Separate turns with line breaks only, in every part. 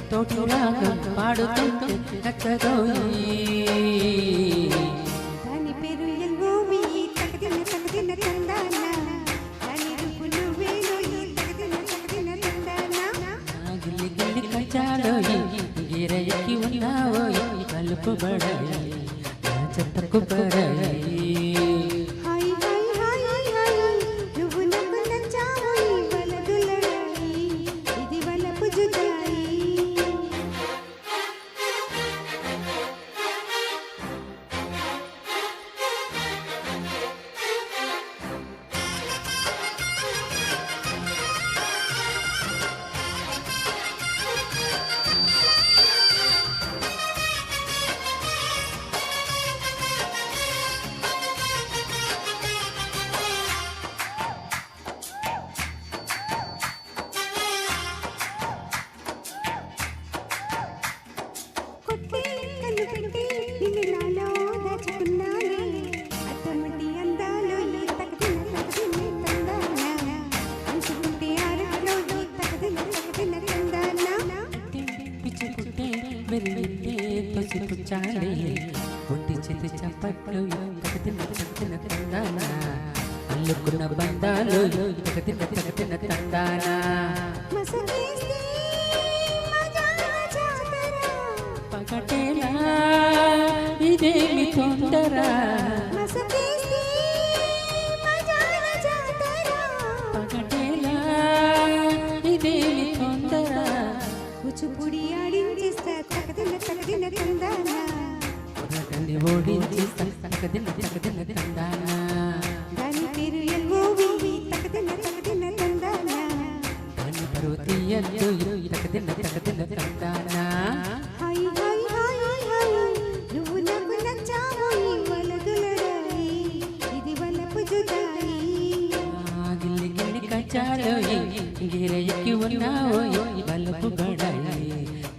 తోటి రాగం పాడుతుంటే నచ్చదోయి
దాని పేరు ఎల్వోవి తగదిన తగదిన తందాన దాని రూపు నువ్వేనోయి తగదిన తందాన
గిల్లి గిల్లి కచ్చాలోయి గిరయ్యకి ఉన్నావోయి కలుపుబడాయి నా చెత్తకు పడాయి
హాయ్ హాయ్ హాయ్ హాయ్ నువ్వు నాకు నచ్చావోయి వలదులడాయి ఇది వలపు జుదాయి
చాలే ఒంటి చేతి చప్పట్లు తగతిన తందానా అల్లుకున్న బంధాలు తగతిన తందానా పగటేలా ఇదేమి తొందర పగటేలా ఇదేమి తొందర
కూచిపూడి ఆడించేస్తా తగదిన తందానా
తల్లి ఓడించేస్తా తగదిన తందానా
దాని పేరు ఎల్వోవి తగదిన తందానా
దాని పరువు తీయద్దు తగదిన తందానా
హాయ్ హాయ్ హాయ్ హాయ్ నువ్వు నాకు నచ్చావోయి వలదులడాయి ఇది వలపు జుదాయి
గిల్లి గిల్లి కచ్చాలోయి గిరయ్యకి ఉన్నావోయి వలపు బడాయి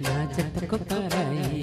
నా చెత్తకు పరాయి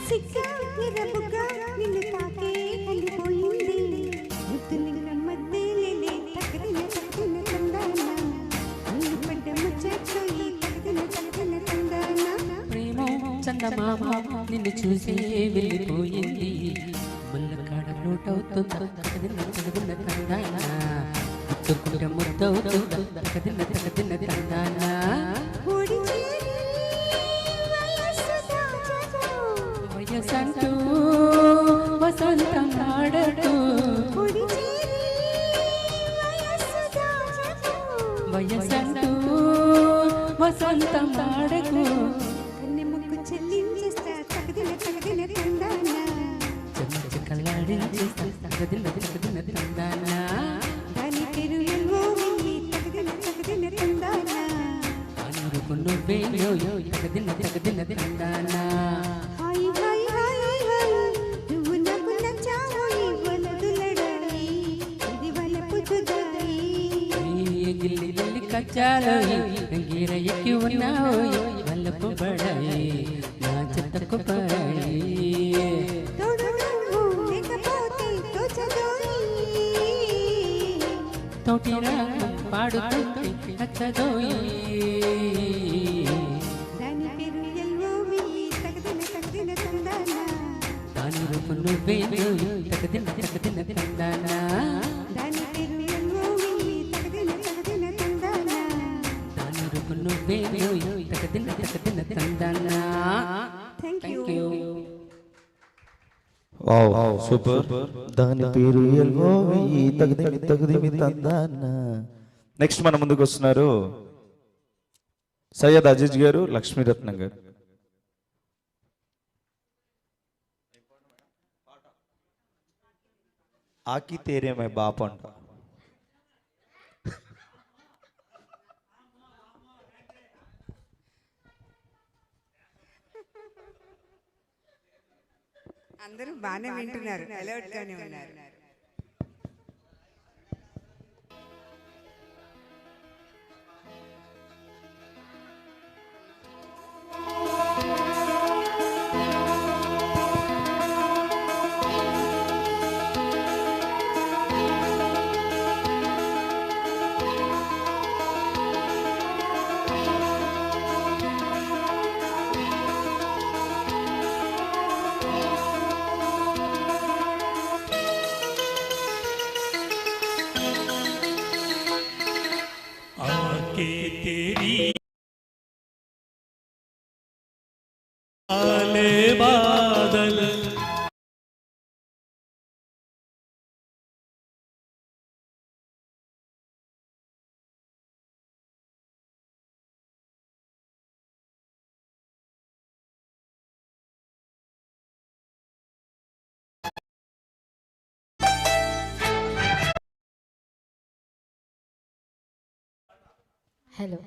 సిక్కా నిరబుగా నిన్ను తాకే కలిపోయింది ముద్దులింగ మధ్యలేలే తగదిన తందానా నిన్ను పడ్డ ముచ్చట్లు ఈ తగదిన తందానా
ప్రేమ చందమామ నిన్ను చూసి వెళ్ళిపోయింది ముల్లకాడ లోటవుతుందా తగదిన తందానా ముద్దుకుంట ముద్దవుతుందా తగదిన తందానా
ఓడి చేరి వయస్సు దాచకు
వయసంటూ వసంతం ఆడటూ
ఓడి చేరి వయస్సు దాచకు
వయసంటూ వసంతం ఆడకు
కన్నె ముక్కు చెల్లించేస్తా తగదిన తందానా
కల్లాడించేస్తా తగదిన తందానా
దాని పేరు ఎల్వోవి తగదిన తందానా
అనుకు నువ్వేయో తగదిన తందానా
హాయ్ హాయ్ హాయ్ హాయ్ నువ్వు నాకు నచ్చావోయి వలదులడాయి ఇది వలపు జుదాయి
గిల్లి గిల్లి కచ్చాలోయి గిరయ్యకి ఉన్నావోయి వలపు బడాయి నా చెత్తకు పరాయి
తోడు నువ్వు లేకపోతే తోచదోయి
తోటి రాగం పాడుతుంటే నచ్చదోయి
దాని పేరు ఎల్వోవి తగదిన తందానా
దాని రూపు నువ్వేయో తగదిన తందానా
దాని పేరు ఎల్వోవి తగదిన తందానా
దాని రూపు నువ్వేయో తగదిన తందానా
థ్యాంక్ యూ
వావ్ సూపర్ దాని పేరు ఎల్వోవి తగదిమి తందాన నెక్స్ట్ మన ముందుకు వస్తున్నారు సయ్యద్ అజీజ్ గారు లక్ష్మీరత్నం గారు ఆకి తేరే మై బాప్ అంట.
అందరూ బాగానే వింటున్నారు, అలర్ట్ గానే ఉన్నారు.
आके तेरी आले बादल
हेलो